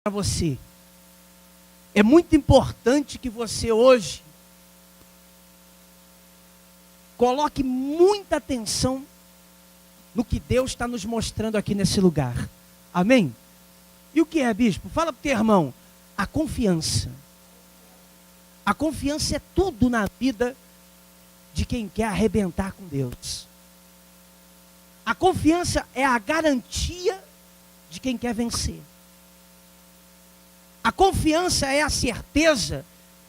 para você. É muito importante que você hoje coloque muita atenção no que Deus está nos mostrando aqui nesse lugar. Amém? E o que é, bispo? Fala para o teu irmão. A confiança. A confiança é tudo na vida de quem quer arrebentar com Deus. A confiança é a garantia de quem quer vencer. A confiança é a certeza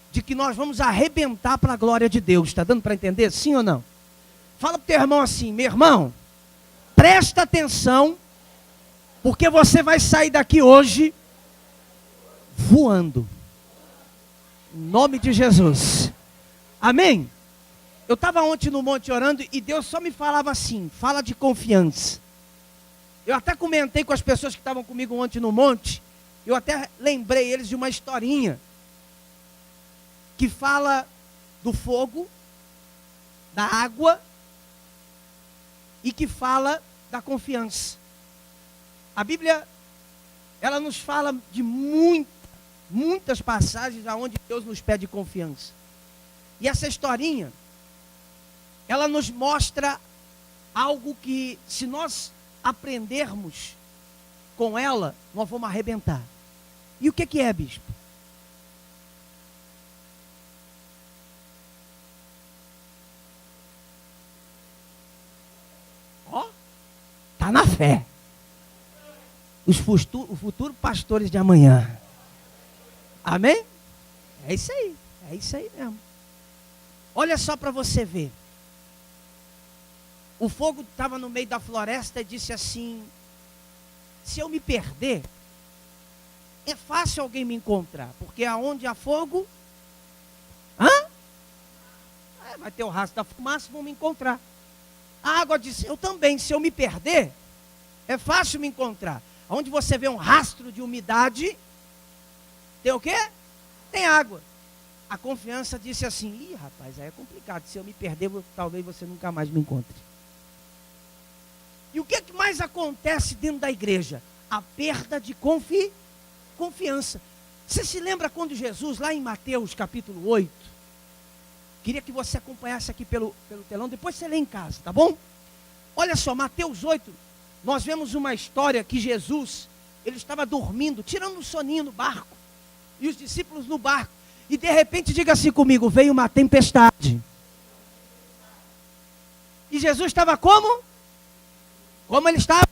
de que nós vamos arrebentar para a glória de Deus. Está dando para entender? Sim ou não? Fala para o teu irmão assim: meu irmão, presta atenção, porque você vai sair daqui hoje voando. Em nome de Jesus. Amém? Eu estava ontem no monte orando e Deus só me falava assim: fala de confiança. Eu até comentei com as pessoas que estavam comigo ontem no monte. Eu até lembrei eles de uma historinha que fala do fogo, da água e que fala da confiança. A Bíblia, ela nos fala de muitas passagens onde Deus nos pede confiança. E essa historinha, ela nos mostra algo que, se nós aprendermos com ela, nós vamos arrebentar. E o que é, bispo? Ó, tá na fé. Os futuros pastores de amanhã. Amém? É isso aí mesmo. Olha só para você ver. O fogo estava no meio da floresta e disse assim: se eu me perder, é fácil alguém me encontrar, porque aonde há fogo, vai ter o rastro da fumaça, vão me encontrar. A água disse: eu também, se eu me perder, é fácil me encontrar. Onde você vê um rastro de umidade, tem o quê? Tem água. A confiança disse assim: ih, rapaz, aí é complicado, se eu me perder, talvez você nunca mais me encontre. E o que mais acontece dentro da igreja? A perda de confiança. Você se lembra quando Jesus, lá em Mateus capítulo 8, queria que você acompanhasse aqui pelo telão, depois você lê em casa, tá bom? Olha só, Mateus 8, nós vemos uma história que Jesus, ele estava dormindo, tirando um soninho no barco, e os discípulos no barco, e de repente, diga assim comigo, veio uma tempestade. E Jesus estava como? Como ele estava?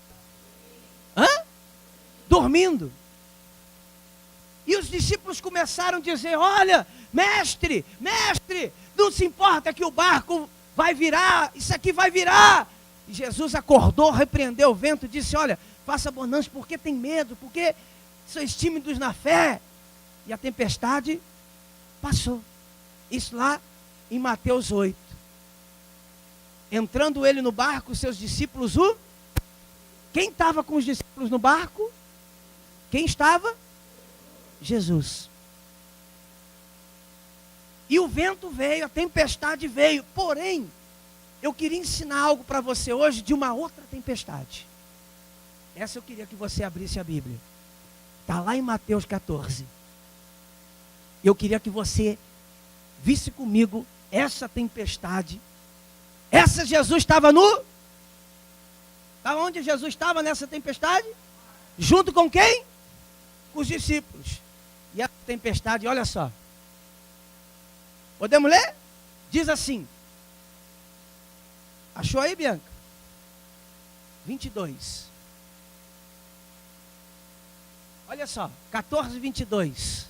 Dormindo. E os discípulos começaram a dizer: olha, mestre, não se importa que o barco vai virar, isso aqui vai virar. E Jesus acordou, repreendeu o vento e disse: olha, faça bonança, porque tem medo, porque sois tímidos na fé. E a tempestade passou. Isso lá em Mateus 8. Entrando ele no barco, seus discípulos, quem estava com os discípulos no barco? Quem estava? Jesus. E o vento veio, a tempestade veio. Porém, eu queria ensinar algo para você hoje de uma outra tempestade. Essa eu queria que você abrisse a Bíblia. Está lá em Mateus 14. Eu queria que você visse comigo essa tempestade. Essa Jesus estava no... Está onde Jesus estava nessa tempestade? Junto com quem? Com os discípulos. E a tempestade, olha só. Podemos ler? Diz assim. Achou aí, Bianca? 22. Olha só, 14, 22.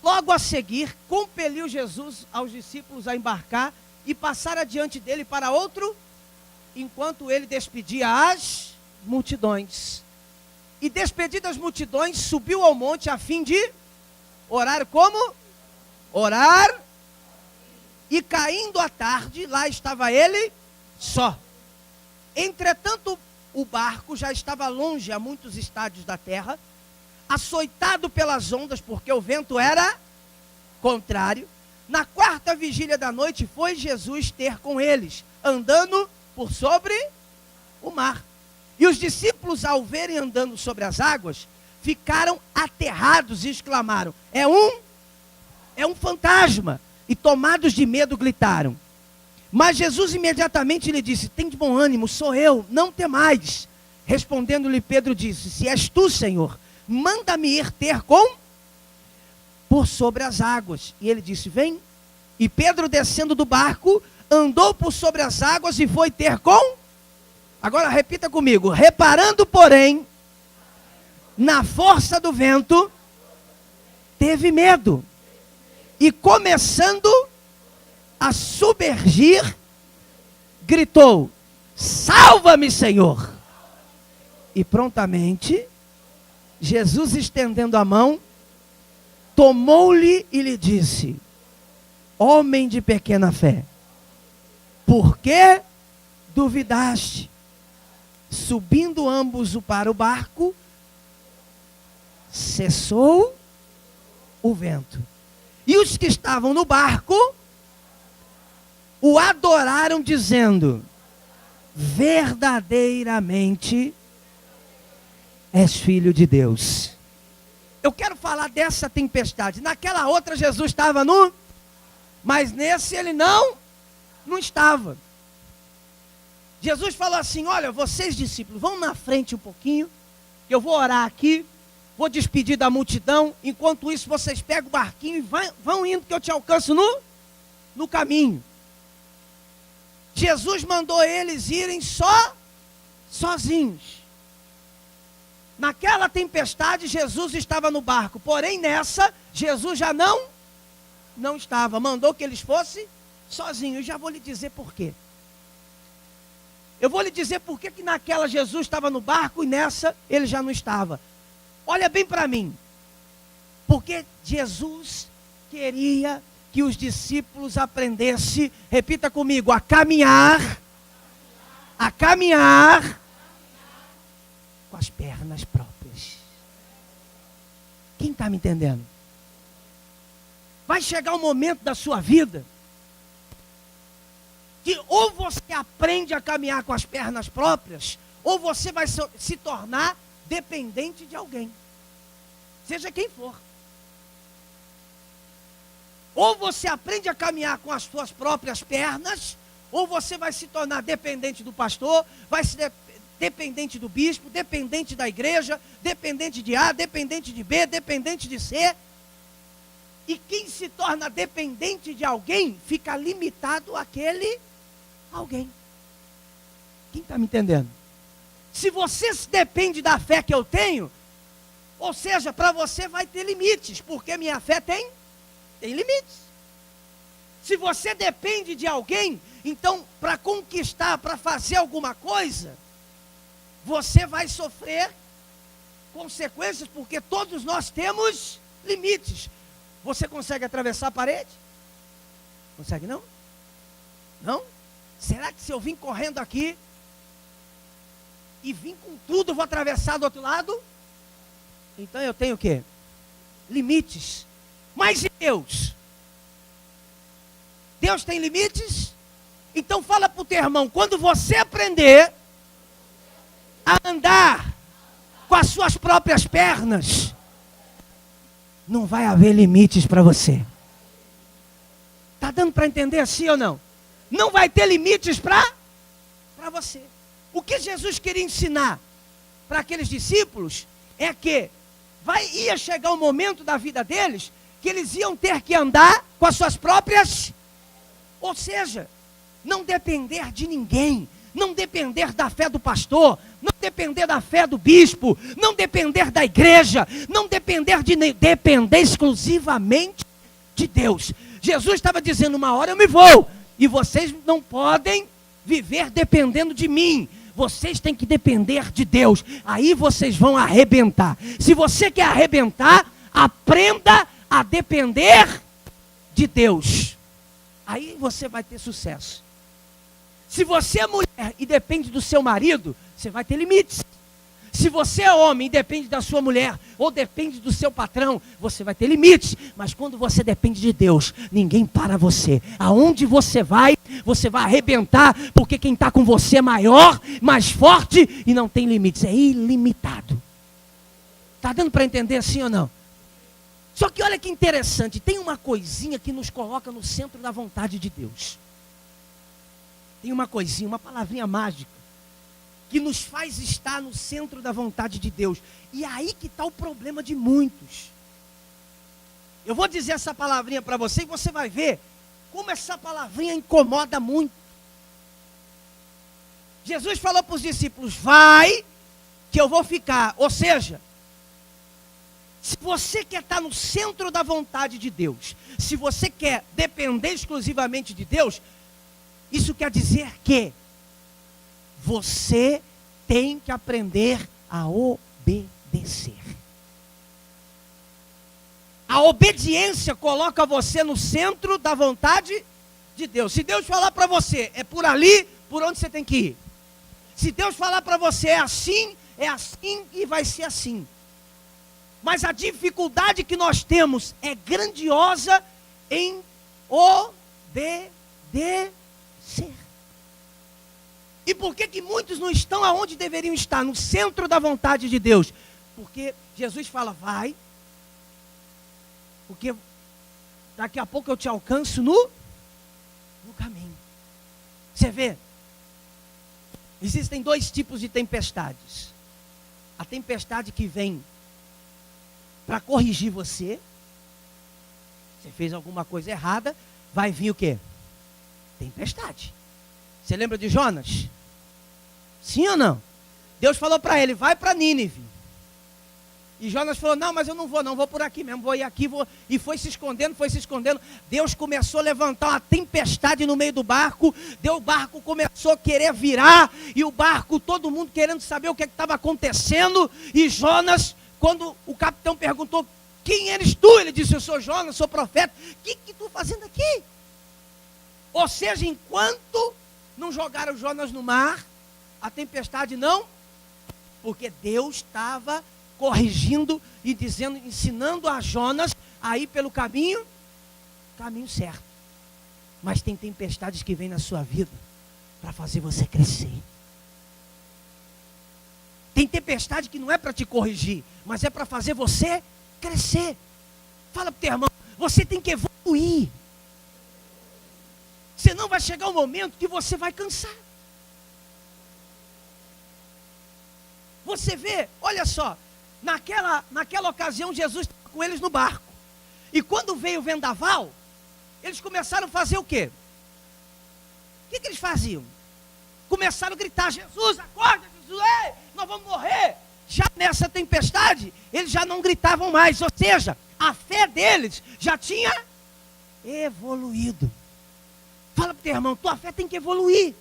Logo a seguir, compeliu Jesus aos discípulos a embarcar e passar adiante dele para outro, enquanto ele despedia as multidões. E despedidas as multidões, subiu ao monte a fim de orar. Como? Orar. E caindo a tarde, lá estava ele só. Entretanto, o barco já estava longe a muitos estádios da terra, açoitado pelas ondas, porque o vento era contrário. Na quarta vigília da noite, foi Jesus ter com eles, andando por sobre o mar. E os discípulos, ao verem andando sobre as águas, ficaram aterrados e exclamaram: é um fantasma. E tomados de medo gritaram. Mas Jesus imediatamente lhe disse: tem de bom ânimo, sou eu, não temais. Respondendo-lhe Pedro disse: se és tu, Senhor, manda-me ir ter com por sobre as águas. E ele disse: vem. E Pedro, descendo do barco, andou por sobre as águas e foi ter com. Agora repita comigo: reparando, porém, na força do vento, teve medo. E começando a submergir, gritou: salva-me, Senhor! E prontamente, Jesus, estendendo a mão, tomou-lhe e lhe disse: homem de pequena fé, por que duvidaste? Subindo ambos para o barco, cessou o vento. E os que estavam no barco o adoraram, dizendo: verdadeiramente és filho de Deus. Eu quero falar dessa tempestade. Naquela outra Jesus estava nu, mas nesse ele não estava. Jesus falou assim: olha, vocês discípulos, vão na frente um pouquinho, eu vou orar aqui, vou despedir da multidão. Enquanto isso, vocês pegam o barquinho e vão indo, que eu te alcanço no caminho. Jesus mandou eles irem sozinhos. Naquela tempestade, Jesus estava no barco. Porém, nessa, Jesus já não estava. Mandou que eles fossem sozinhos. Eu já vou lhe dizer por quê. Eu vou lhe dizer por que naquela Jesus estava no barco e nessa ele já não estava. Olha bem para mim. Porque Jesus queria que os discípulos aprendessem, repita comigo, a caminhar com as pernas próprias. Quem está me entendendo? Vai chegar um momento da sua vida que ou você aprende a caminhar com as pernas próprias, ou você vai se tornar dependente de alguém, seja quem for. Ou você aprende a caminhar com as suas próprias pernas, ou você vai se tornar dependente do pastor, vai se dependente do bispo, dependente da igreja, dependente de A, dependente de B, dependente de C. E quem se torna dependente de alguém, fica limitado àquele alguém. Quem está me entendendo? Se você depende da fé que eu tenho, ou seja, para você vai ter limites, porque minha fé tem limites. Se você depende de alguém, então para conquistar, para fazer alguma coisa, você vai sofrer consequências, porque todos nós temos limites. Você consegue atravessar a parede? Consegue não? Não? Será que se eu vim correndo aqui e vim com tudo, eu vou atravessar do outro lado? Então eu tenho o quê? Limites. Mas e Deus? Deus tem limites? Então fala para o teu irmão, quando você aprender a andar com as suas próprias pernas, não vai haver limites para você. Está dando para entender assim ou não? Não vai ter limites para você. O que Jesus queria ensinar para aqueles discípulos é que ia chegar um momento da vida deles que eles iam ter que andar com as suas próprias, ou seja, não depender de ninguém, não depender da fé do pastor, não depender da fé do bispo, não depender da igreja, não depender depender exclusivamente de Deus. Jesus estava dizendo, uma hora eu me vou, e vocês não podem viver dependendo de mim. Vocês têm que depender de Deus. Aí vocês vão arrebentar. Se você quer arrebentar, aprenda a depender de Deus. Aí você vai ter sucesso. Se você é mulher e depende do seu marido, você vai ter limites. Se você é homem e depende da sua mulher, ou depende do seu patrão, você vai ter limites. Mas quando você depende de Deus, ninguém para você. Aonde você vai arrebentar, porque quem está com você é maior, mais forte e não tem limites, é ilimitado. Está dando para entender sim ou não? Só que olha que interessante, tem uma coisinha que nos coloca no centro da vontade de Deus. Tem uma coisinha, uma palavrinha mágica, que nos faz estar no centro da vontade de Deus. E aí que está o problema de muitos. Eu vou dizer essa palavrinha para você e você vai ver como essa palavrinha incomoda muito. Jesus falou para os discípulos, vai, que eu vou ficar. Ou seja, se você quer estar no centro da vontade de Deus, se você quer depender exclusivamente de Deus, isso quer dizer que você tem que aprender a obedecer. A obediência coloca você no centro da vontade de Deus. Se Deus falar para você, é por ali, por onde você tem que ir. Se Deus falar para você, é assim e vai ser assim. Mas a dificuldade que nós temos é grandiosa em obedecer. E por que muitos não estão aonde deveriam estar? No centro da vontade de Deus. Porque Jesus fala, vai, porque daqui a pouco eu te alcanço no caminho. Você vê, existem dois tipos de tempestades. A tempestade que vem para corrigir você. Você fez alguma coisa errada, vai vir o quê? Tempestade. Você lembra de Jonas? Sim ou não? Deus falou para ele, vai para Nínive. E Jonas falou, não, mas eu não vou por aqui mesmo, vou ir aqui, e foi se escondendo. Deus começou a levantar uma tempestade no meio do barco, o barco começou a querer virar, e o barco, todo mundo querendo saber o que estava acontecendo, e Jonas, quando o capitão perguntou, quem eres tu? Ele disse, eu sou Jonas, sou profeta. O que tu fazendo aqui? Ou seja, enquanto não jogaram Jonas no mar, a tempestade não, porque Deus estava corrigindo e dizendo, ensinando a Jonas a ir pelo caminho certo. Mas tem tempestades que vêm na sua vida para fazer você crescer. Tem tempestade que não é para te corrigir, mas é para fazer você crescer. Fala para o teu irmão, você tem que evoluir. Senão vai chegar um momento que você vai cansar. Você vê, olha só, naquela ocasião Jesus estava com eles no barco. E quando veio o vendaval, eles começaram a fazer o quê? O que eles faziam? Começaram a gritar, Jesus, acorda, Jesus, ei, nós vamos morrer. Já nessa tempestade, eles já não gritavam mais, ou seja, a fé deles já tinha evoluído. Fala para o teu irmão, tua fé tem que evoluir.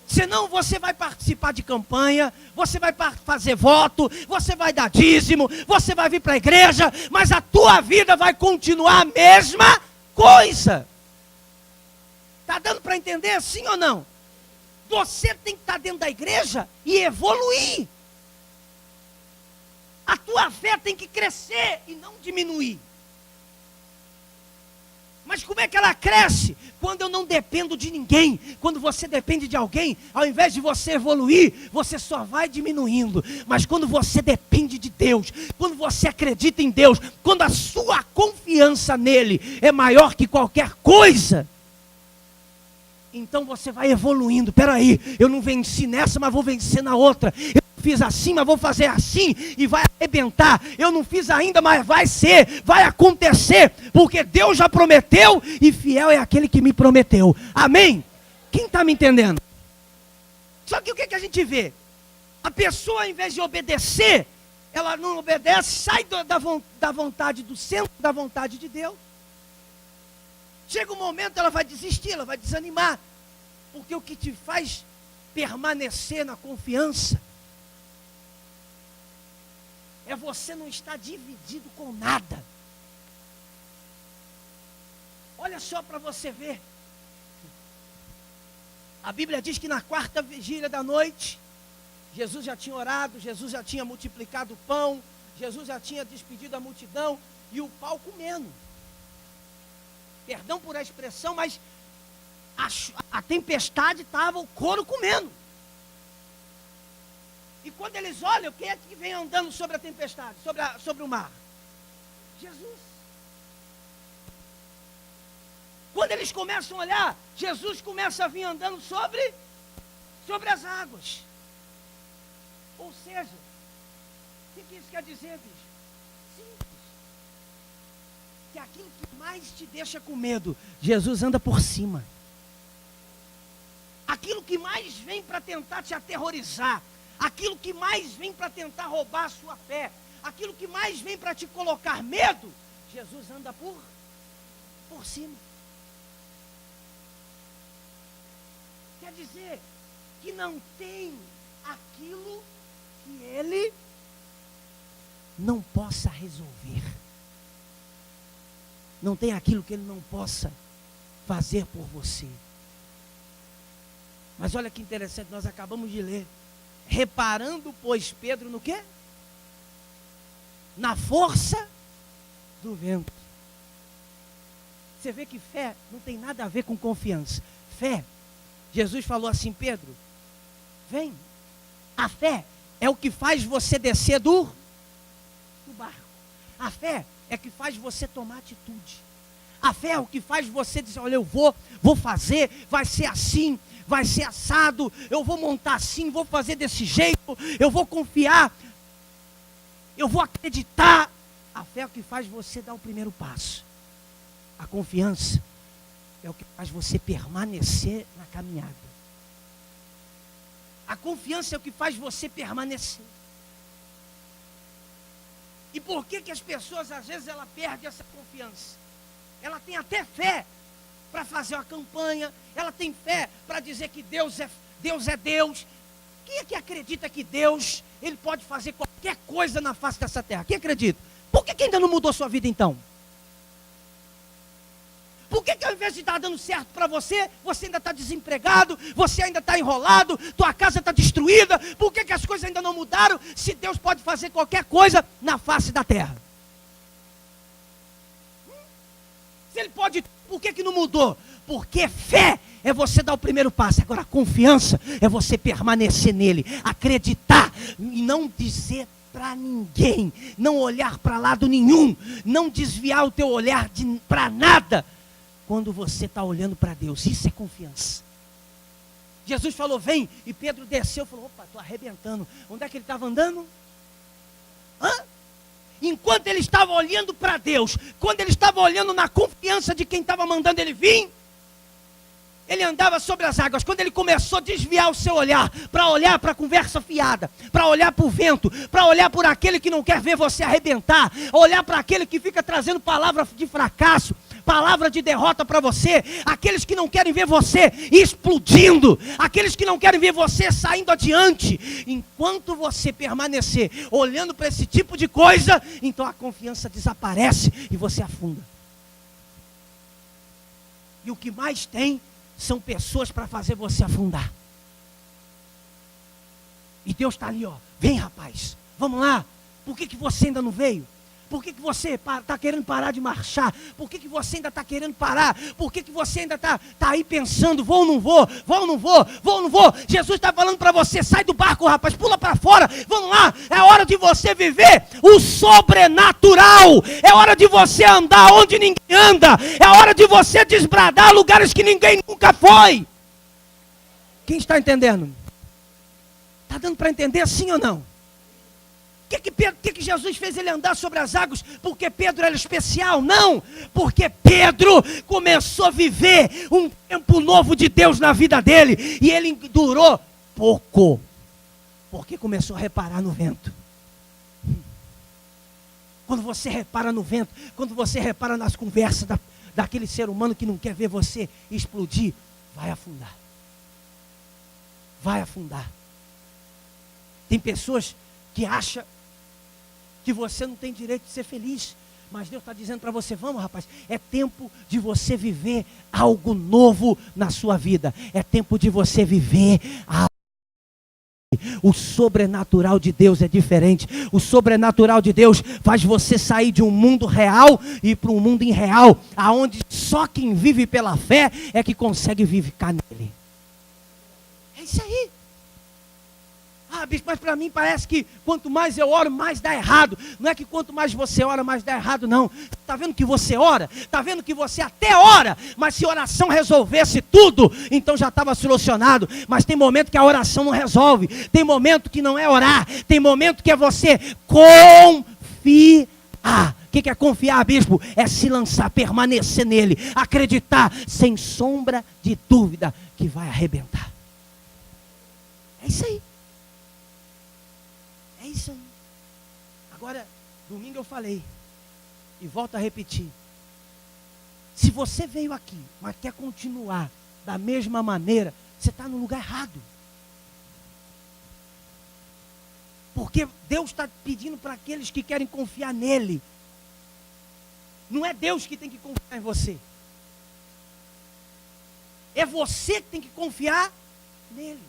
Senão você vai participar de campanha, você vai fazer voto, você vai dar dízimo, você vai vir para a igreja, mas a tua vida vai continuar a mesma coisa. Está dando para entender sim ou não? Você tem que estar dentro da igreja e evoluir. A tua fé tem que crescer e não diminuir. Mas como é que ela cresce? Quando eu não dependo de ninguém. Quando você depende de alguém, ao invés de você evoluir, você só vai diminuindo. Mas quando você depende de Deus, quando você acredita em Deus, quando a sua confiança nele é maior que qualquer coisa, então você vai evoluindo. Peraí, eu não venci nessa, mas vou vencer na outra. Eu fiz assim, mas vou fazer assim, e vai arrebentar. Eu não fiz ainda, mas vai ser, vai acontecer, porque Deus já prometeu, e fiel é aquele que me prometeu. Amém? Quem está me entendendo? Só que o que a gente vê? A pessoa, ao invés de obedecer, ela não obedece, sai da vontade, do centro da vontade de Deus. Chega um momento, ela vai desistir, ela vai desanimar, porque o que te faz permanecer na confiança é você não estar dividido com nada. Olha só para você ver. A Bíblia diz que na quarta vigília da noite, Jesus já tinha orado, Jesus já tinha multiplicado o pão, Jesus já tinha despedido a multidão, e o pau comendo. Perdão por a expressão, mas a tempestade estava o couro comendo. E quando eles olham, quem é que vem andando sobre a tempestade, sobre o mar? Jesus. Quando eles começam a olhar, Jesus começa a vir andando sobre as águas. Ou seja, o que isso quer dizer, bicho? Simples. Que aquilo que mais te deixa com medo, Jesus anda por cima. Aquilo que mais vem para tentar te aterrorizar, aquilo que mais vem para tentar roubar a sua fé, aquilo que mais vem para te colocar medo, Jesus anda por cima. Quer dizer que não tem aquilo que ele não possa resolver. Não tem aquilo que ele não possa fazer por você. Mas olha que interessante, nós acabamos de ler. Reparando, pois, Pedro no quê? Na força do vento. Você vê que fé não tem nada a ver com confiança. Fé, Jesus falou assim, Pedro, vem. A fé é o que faz você descer do barco. A fé é que faz você tomar atitude. A fé é o que faz você dizer, olha, eu vou fazer, vai ser assim, vai ser assado, eu vou montar assim, vou fazer desse jeito, eu vou confiar, eu vou acreditar. A fé é o que faz você dar o primeiro passo. A confiança é o que faz você permanecer na caminhada. A confiança é o que faz você permanecer. E por que as pessoas, às vezes, ela perde essa confiança? Ela tem até fé para fazer uma campanha, ela tem fé para dizer que Deus é Deus. Quem é que acredita que Deus, ele pode fazer qualquer coisa na face dessa terra? Quem acredita? Por que ainda não mudou sua vida então? Por que ao invés de estar dando certo para você, você ainda está desempregado, você ainda está enrolado, tua casa está destruída? Por que as coisas ainda não mudaram, se Deus pode fazer qualquer coisa na face da terra? Se ele pode, por que não mudou? Porque fé é você dar o primeiro passo. Agora, confiança é você permanecer nele, acreditar e não dizer para ninguém, não olhar para lado nenhum, não desviar o teu olhar para nada, quando você está olhando para Deus. Isso é confiança. Jesus falou, vem, e Pedro desceu, falou, opa, estou arrebentando. Onde é que ele estava andando? Enquanto ele estava olhando para Deus, quando ele estava olhando na confiança de quem estava mandando ele vir, ele andava sobre as águas. Quando ele começou a desviar o seu olhar, para olhar para a conversa fiada, para olhar para o vento, para olhar por aquele que não quer ver você arrebentar, olhar para aquele que fica trazendo palavra de fracasso, palavra de derrota para você, aqueles que não querem ver você explodindo, aqueles que não querem ver você saindo adiante. Enquanto você permanecer olhando para esse tipo de coisa, então a confiança desaparece e você afunda. E o que mais tem são pessoas para fazer você afundar. E Deus está ali, ó, vem rapaz, vamos lá. Por que você ainda não veio? Por que você está querendo parar de marchar? Por que você ainda está querendo parar? Por que você ainda está aí pensando, vou ou não vou? Vou ou não vou? Vou ou não vou? Jesus está falando para você, sai do barco rapaz, pula para fora, vamos lá. É hora de você viver o sobrenatural. É hora de você andar onde ninguém anda. É hora de você desbradar lugares que ninguém nunca foi. Quem está entendendo? Está dando para entender sim ou não? Por que Jesus fez ele andar sobre as águas? Porque Pedro era especial? Não, porque Pedro começou a viver um tempo novo de Deus na vida dele. E ele durou pouco, porque começou a reparar no vento. Quando você repara no vento, quando você repara nas conversas daquele ser humano que não quer ver você explodir, vai afundar. Vai afundar. Tem pessoas que acham que você não tem direito de ser feliz, mas Deus está dizendo para você, vamos rapaz, é tempo de você viver algo novo na sua vida, é tempo de você viver o sobrenatural de Deus é diferente. O sobrenatural de Deus faz você sair de um mundo real e ir para um mundo irreal, aonde só quem vive pela fé é que consegue ficar nele. É isso aí. Ah, bispo, mas para mim parece que quanto mais eu oro, mais dá errado. Não é que quanto mais você ora, mais dá errado, não. Está vendo que você ora? Está vendo que você até ora, mas se oração resolvesse tudo, então já estava solucionado. Mas tem momento que a oração não resolve. Tem momento que não é orar. Tem momento que é você confiar. O que é confiar, bispo? É se lançar, permanecer nele, acreditar, sem sombra de dúvida, que vai arrebentar. É isso aí. É isso aí. Agora, domingo eu falei, e volto a repetir. Se você veio aqui, mas quer continuar da mesma maneira, você está no lugar errado. Porque Deus está pedindo para aqueles que querem confiar nele. Não é Deus que tem que confiar em você. É você que tem que confiar nele.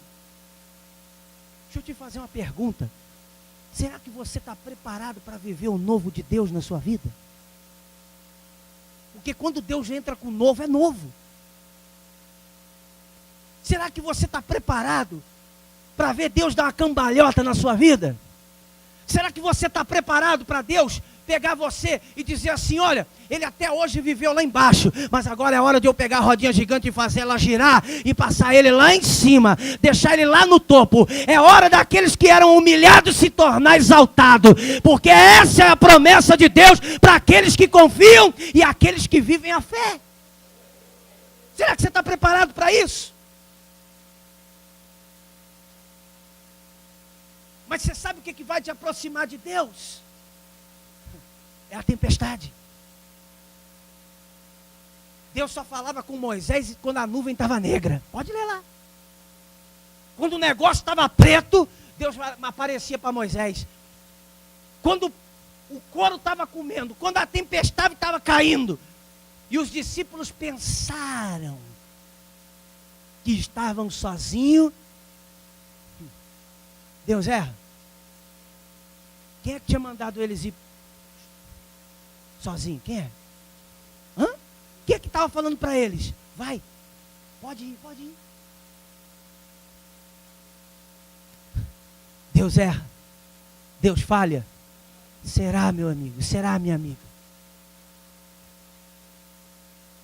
Deixa eu te fazer uma pergunta. Será que você está preparado para viver o novo de Deus na sua vida? Porque quando Deus entra com novo, é novo. Será que você está preparado para ver Deus dar uma cambalhota na sua vida? Será que você está preparado para Deus pegar você e dizer assim, olha, ele até hoje viveu lá embaixo, mas agora é hora de eu pegar a rodinha gigante e fazer ela girar e passar ele lá em cima, deixar ele lá no topo. É hora daqueles que eram humilhados se tornar exaltados, porque essa é a promessa de Deus para aqueles que confiam e aqueles que vivem a fé. Será que você está preparado para isso? Mas você sabe o que vai te aproximar de Deus? É a tempestade. Deus só falava com Moisés quando a nuvem estava negra. Pode ler lá. Quando o negócio estava preto, Deus aparecia para Moisés. Quando o couro estava comendo, quando a tempestade estava caindo, e os discípulos pensaram que estavam sozinhos, Deus erra. Quem é que tinha mandado eles ir sozinho? Quem é? Hã? Quem é que estava falando para eles? Vai, pode ir, pode ir. Deus erra. Deus falha. Será, meu amigo? Será, minha amiga?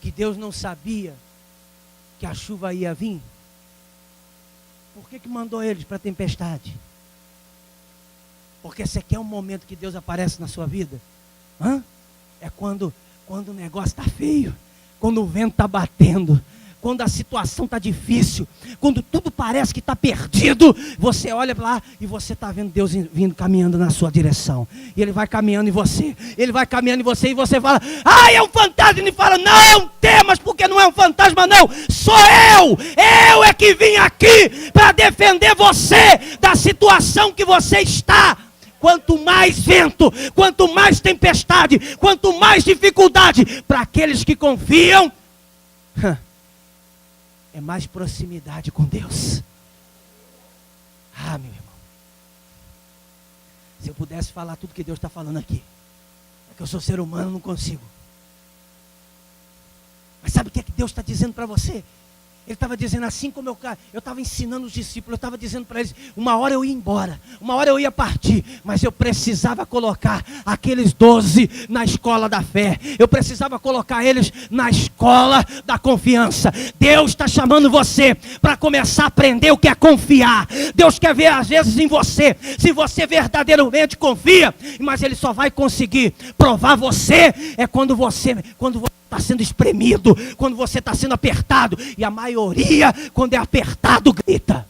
Que Deus não sabia que a chuva ia vir? Por que mandou eles para a tempestade? Porque você quer um momento que Deus aparece na sua vida? Hã? É quando o negócio está feio, quando o vento está batendo, quando a situação está difícil, quando tudo parece que está perdido, você olha lá e você está vendo Deus vindo, caminhando na sua direção. E Ele vai caminhando em você, Ele vai caminhando em você, e você fala, é um fantasma. Ele fala, não temas, porque não é um fantasma não, sou eu é que vim aqui para defender você da situação que você está. Quanto mais vento, quanto mais tempestade, quanto mais dificuldade, para aqueles que confiam, é mais proximidade com Deus. Meu irmão, se eu pudesse falar tudo que Deus está falando aqui, é que eu sou ser humano, não consigo. Mas sabe o que é que Deus está dizendo para você? Ele estava dizendo assim como eu estava ensinando os discípulos, eu estava dizendo para eles, uma hora eu ia embora, uma hora eu ia partir, mas eu precisava colocar aqueles 12 na escola da fé, eu precisava colocar eles na escola da confiança. Deus está chamando você para começar a aprender o que é confiar. Deus quer ver às vezes em você, se você verdadeiramente confia, mas Ele só vai conseguir provar você, quando você está sendo espremido, quando você está sendo apertado, e a maioria, quando é apertado, grita.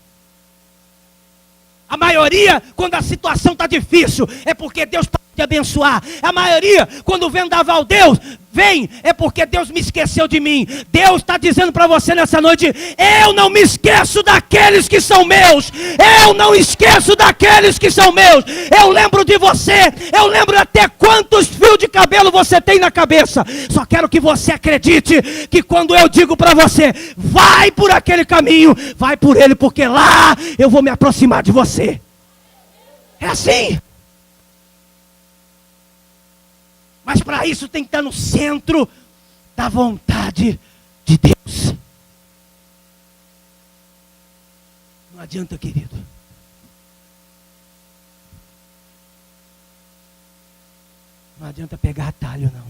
A maioria, quando a situação está difícil, é porque Deus está te abençoar. A maioria, quando o vendaval Deus vem, é porque Deus me esqueceu de mim. Deus está dizendo para você nessa noite, eu não me esqueço daqueles que são meus. Eu não esqueço daqueles que são meus. Eu lembro de você. Eu lembro até quantos fios de cabelo você tem na cabeça. Só quero que você acredite que quando eu digo para você, vai por aquele caminho, vai por ele, porque lá eu vou me aproximar de você. É assim. Mas para isso tem que estar no centro da vontade de Deus. Não adianta, querido. Não adianta pegar atalho, não.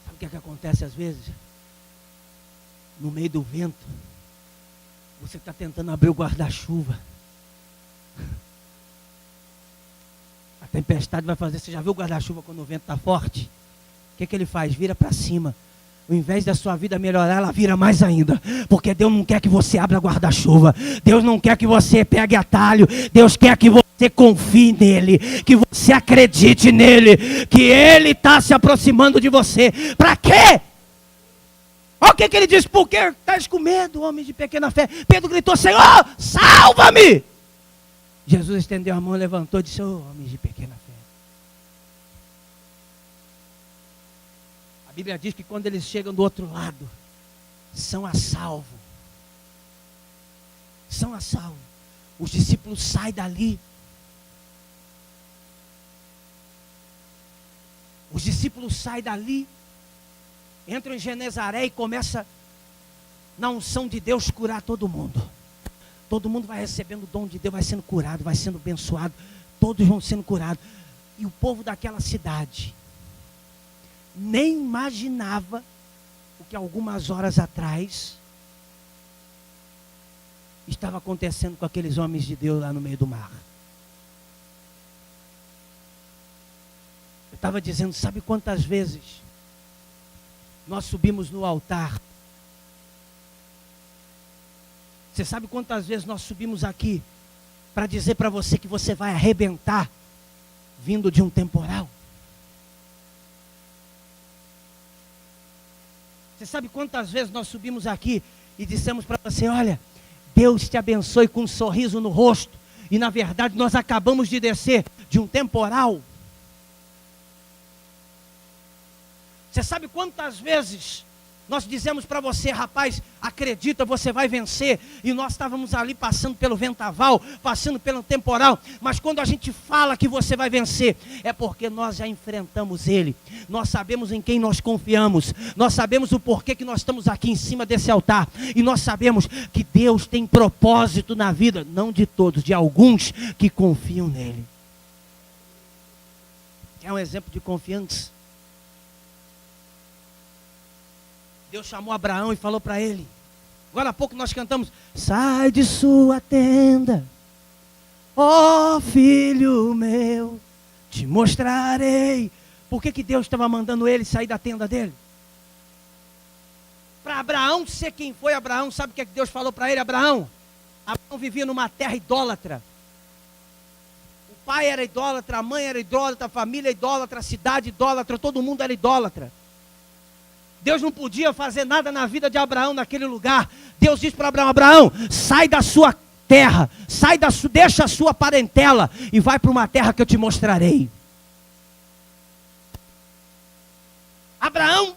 Sabe o que é que acontece às vezes? No meio do vento, você está tentando abrir o guarda-chuva. A tempestade vai fazer. Você já viu o guarda-chuva quando o vento está forte? O que ele faz? Vira para cima. Ao invés da sua vida melhorar, ela vira mais ainda. Porque Deus não quer que você abra guarda-chuva. Deus não quer que você pegue atalho. Deus quer que você confie nele. Que você acredite nele. Que ele está se aproximando de você. Para quê? Olha o que ele disse. Por que estás com medo, homem de pequena fé? Pedro gritou: Senhor, salva-me! Jesus estendeu a mão, levantou e disse: homem de pequena fé. A Bíblia diz que quando eles chegam do outro lado, são a salvo. São a salvo. Os discípulos saem dali. Os discípulos saem dali, entram em Genezaré e começa, na unção de Deus, curar todo mundo. Todo mundo vai recebendo o dom de Deus, vai sendo curado, vai sendo abençoado. Todos vão sendo curados. E o povo daquela cidade nem imaginava o que algumas horas atrás estava acontecendo com aqueles homens de Deus lá no meio do mar. Eu estava dizendo, sabe quantas vezes nós subimos no altar? Você sabe quantas vezes nós subimos aqui para dizer para você que você vai arrebentar vindo de um temporal? Você sabe quantas vezes nós subimos aqui e dissemos para você: olha, Deus te abençoe, com um sorriso no rosto, e na verdade nós acabamos de descer de um temporal? Você sabe quantas vezes nós dizemos para você: rapaz, acredita, você vai vencer, e nós estávamos ali passando pelo vendaval, passando pelo temporal, mas quando a gente fala que você vai vencer, é porque nós já enfrentamos ele, nós sabemos em quem nós confiamos, nós sabemos o porquê que nós estamos aqui em cima desse altar, e nós sabemos que Deus tem propósito na vida, não de todos, de alguns que confiam nele. É um exemplo de confiança. Deus chamou Abraão e falou para ele. Agora há pouco nós cantamos: sai de sua tenda, ó filho meu, te mostrarei. Por que Deus estava mandando ele sair da tenda dele? Para Abraão ser quem foi Abraão. Sabe o que Deus falou para ele? Abraão vivia numa terra idólatra. O pai era idólatra, a mãe era idólatra, a família idólatra, a cidade idólatra, todo mundo era idólatra. Deus não podia fazer nada na vida de Abraão naquele lugar. Deus disse para Abraão: Abraão, sai da sua terra, deixa a sua parentela e vai para uma terra que eu te mostrarei. Abraão,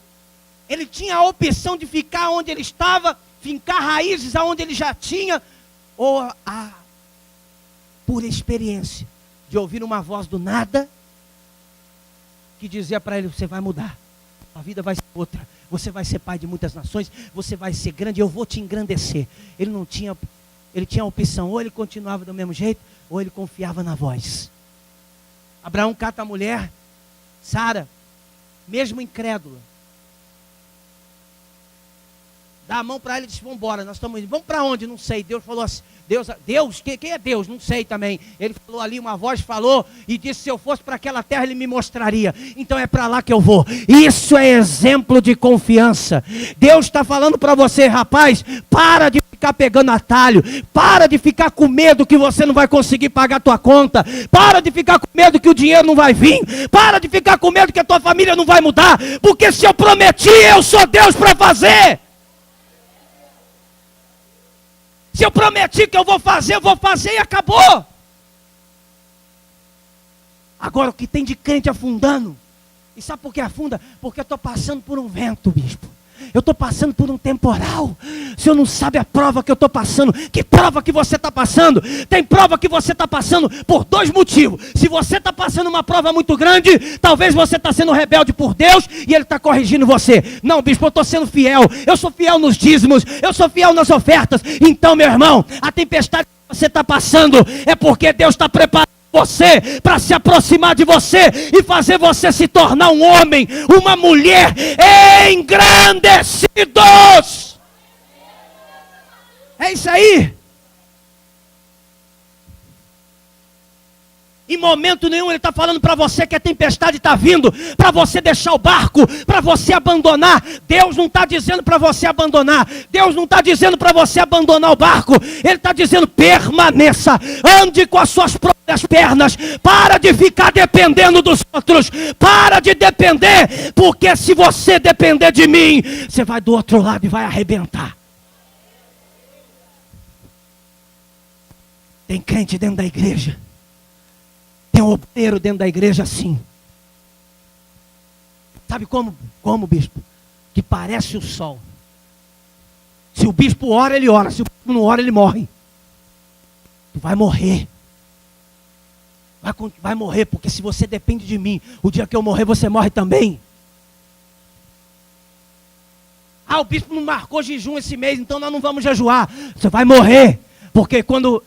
ele tinha a opção de ficar onde ele estava, fincar raízes aonde ele já tinha, ou a pura experiência de ouvir uma voz do nada que dizia para ele: você vai mudar, a vida vai ser outra. Você vai ser pai de muitas nações, você vai ser grande, eu vou te engrandecer. Ele tinha a opção: ou ele continuava do mesmo jeito, ou ele confiava na voz. Abraão cata a mulher, Sara, mesmo incrédula, dá a mão para ela e diz: vamos embora, nós estamos indo. Vamos para onde? Não sei. Deus falou assim: Deus, quem é Deus? Não sei também. Ele falou ali, uma voz falou e disse: se eu fosse para aquela terra, ele me mostraria. Então é para lá que eu vou. Isso é exemplo de confiança. Deus está falando para você: rapaz, para de ficar pegando atalho, para de ficar com medo que você não vai conseguir pagar a tua conta, para de ficar com medo que o dinheiro não vai vir, para de ficar com medo que a tua família não vai mudar, porque se eu prometi, eu sou Deus para fazer. Se eu prometi que eu vou fazer e acabou. Agora o que tem de crente afundando, e sabe por que afunda? Porque eu estou passando por um vento, bispo. Eu estou passando por um temporal. O senhor não sabe a prova que eu estou passando. Que prova que você está passando? Tem prova que você está passando por 2 motivos. Se você está passando uma prova muito grande, talvez você está sendo rebelde por Deus e Ele está corrigindo você. Não, bispo, eu estou sendo fiel. Eu sou fiel nos dízimos. Eu sou fiel nas ofertas. Então, meu irmão, a tempestade que você está passando é porque Deus está preparando você para se aproximar de você e fazer você se tornar um homem, uma mulher engrandecidos. É isso aí. Em momento nenhum ele está falando para você que a tempestade está vindo, para você deixar o barco, para você abandonar. Deus não está dizendo para você abandonar. Deus não está dizendo para você abandonar o barco. Ele está dizendo: permaneça, ande com as suas próprias pernas. Para de ficar dependendo dos outros. Para de depender, porque se você depender de mim, você vai do outro lado e vai arrebentar. Tem crente dentro da igreja. Tem um obreiro dentro da igreja assim. Sabe como, bispo? Que parece o sol. Se o bispo ora, ele ora. Se o bispo não ora, ele morre. Tu vai morrer. Vai morrer, porque se você depende de mim, o dia que eu morrer, você morre também. Ah, o bispo não marcou jejum esse mês, então nós não vamos jejuar. Você vai morrer, porque quando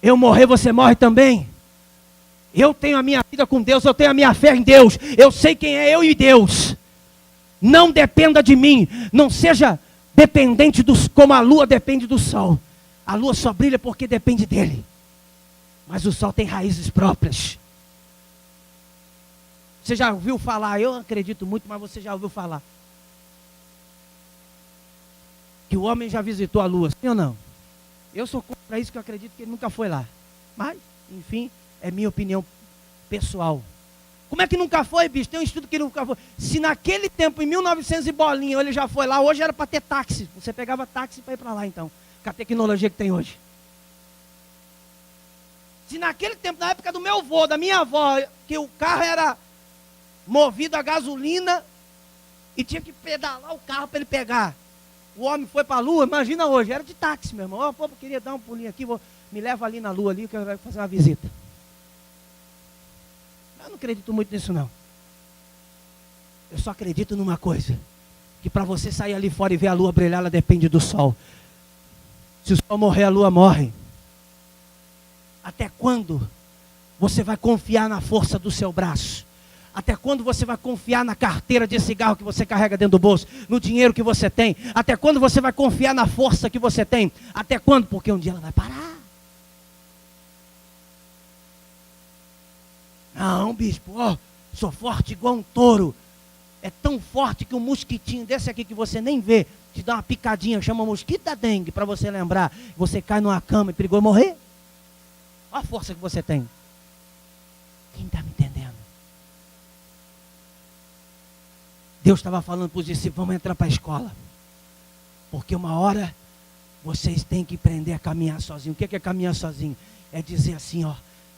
eu morrer, você morre também. Eu tenho a minha vida com Deus, eu tenho a minha fé em Deus. Eu sei quem é eu e Deus. Não dependa de mim. Não seja dependente como a lua depende do sol. A lua só brilha porque depende dele. Mas o sol tem raízes próprias. Você já ouviu falar? Eu acredito muito, mas você já ouviu falar que o homem já visitou a lua, sim ou não? Eu sou contra isso, que eu acredito que ele nunca foi lá. Mas, enfim, é minha opinião pessoal. Como é que nunca foi, bicho? Tem um estudo que nunca foi. Se naquele tempo, em 1900 e bolinha, ele já foi lá, hoje era para ter táxi. Você pegava táxi para ir para lá, então. Com a tecnologia que tem hoje. Se naquele tempo, na época do meu avô, da minha avó, que o carro era movido a gasolina e tinha que pedalar o carro para ele pegar. O homem foi para a lua, imagina hoje, era de táxi, meu irmão. Oh, pô, eu queria dar um pulinho aqui, me leva ali na lua, ali, que eu quero fazer uma visita. Eu não acredito muito nisso, não. Eu só acredito numa coisa, que para você sair ali fora e ver a lua brilhar, ela depende do sol. Se o sol morrer, a lua morre. Até quando você vai confiar na força do seu braço? Até quando você vai confiar na carteira de cigarro que você carrega dentro do bolso? No dinheiro que você tem? Até quando você vai confiar na força que você tem? Até quando? Porque um dia ela vai parar. Não, bispo, sou forte igual um touro. É tão forte que um mosquitinho desse aqui que você nem vê, te dá uma picadinha, chama mosquito da dengue, para você lembrar. Você cai numa cama e perigou morrer. Olha a força que você tem. Quem está me entendendo? Deus estava falando para os discípulos: vamos entrar para a escola. Porque uma hora vocês têm que aprender a caminhar sozinho. O que é caminhar sozinho? É dizer assim,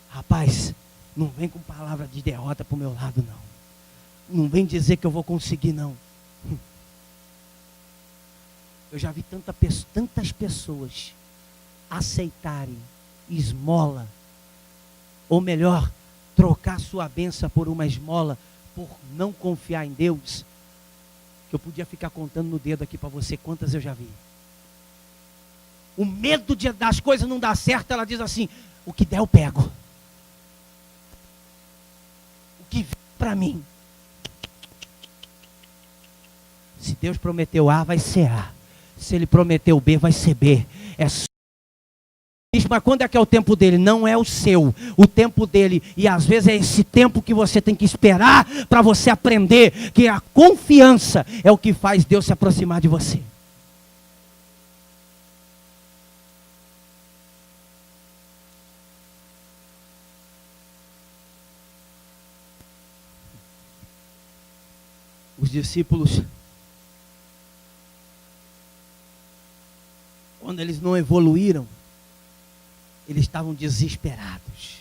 rapaz, não vem com palavra de derrota para o meu lado, não. Não vem dizer que eu vou conseguir, não. Eu já vi tantas pessoas aceitarem esmola, ou melhor, trocar sua bênção por uma esmola, por não confiar em Deus, que eu podia ficar contando no dedo aqui para você quantas eu já vi. O medo das coisas não dar certo, ela diz assim: o que der eu pego. O que vem para mim. Se Deus prometeu A, vai ser A. Se Ele prometeu B, vai ser B. É só. Mas quando é que é o tempo dele? Não é o seu, o tempo dele. E às vezes é esse tempo que você tem que esperar para você aprender que a confiança é o que faz Deus se aproximar de você. Os discípulos, quando eles não evoluíram, eles estavam desesperados.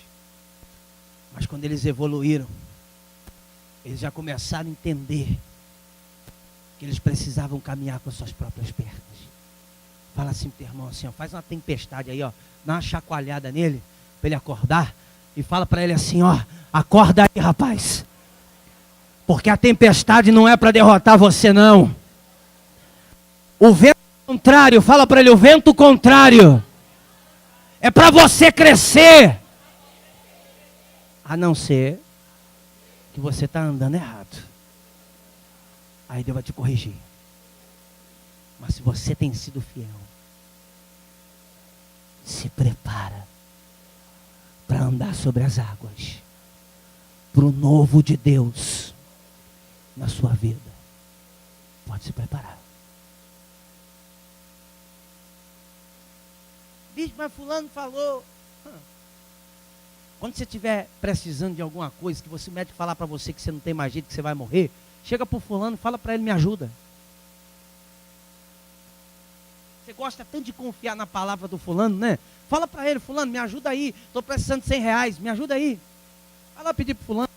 Mas quando eles evoluíram, eles já começaram a entender que eles precisavam caminhar com as suas próprias pernas. Fala assim pro teu irmão assim, ó, faz uma tempestade aí, ó, dá uma chacoalhada nele, para ele acordar, e fala para ele assim, ó, acorda aí, rapaz, porque a tempestade não é para derrotar você, não. O vento contrário, fala para ele, o vento contrário é para você crescer, a não ser que você está andando errado. Aí Deus vai te corrigir. Mas se você tem sido fiel, se prepara para andar sobre as águas, para o novo de Deus na sua vida. Pode se preparar. Bicho, mas fulano falou. Quando você estiver precisando de alguma coisa, que o médico falar para você que você não tem mais jeito, que você vai morrer, chega para o fulano e fala para ele, me ajuda. Você gosta tanto de confiar na palavra do fulano, né? Fala para ele, fulano, me ajuda aí, estou precisando de R$100, me ajuda aí. Vai lá pedir para o fulano.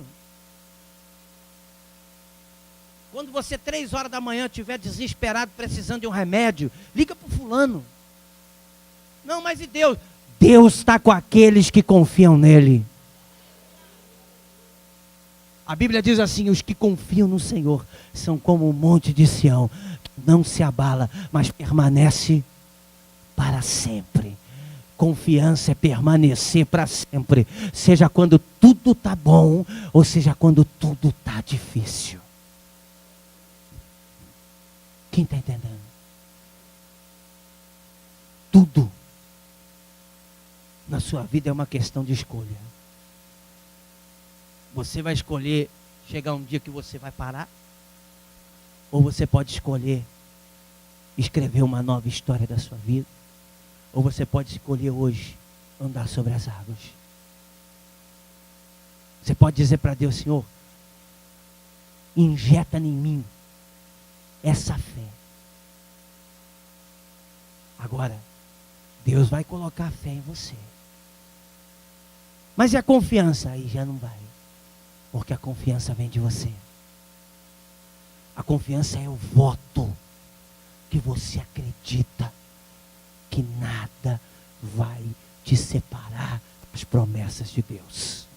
Quando você 3 horas da manhã estiver desesperado, precisando de um remédio, liga para o fulano. Não, mas e Deus? Deus está com aqueles que confiam nele. A Bíblia diz assim, os que confiam no Senhor são como o monte de Sião, que não se abala, mas permanece para sempre. Confiança é permanecer para sempre, seja quando tudo está bom, ou seja quando tudo está difícil. Quem está entendendo? Tudo na sua vida é uma questão de escolha. Você vai escolher chegar um dia que você vai parar, ou você pode escolher escrever uma nova história da sua vida, ou você pode escolher hoje andar sobre as águas. Você pode dizer para Deus, Senhor, injeta em mim essa fé. Agora, Deus vai colocar fé em você. Mas e a confiança? Aí já não vai. Porque a confiança vem de você. A confiança é o voto que você acredita que nada vai te separar das promessas de Deus.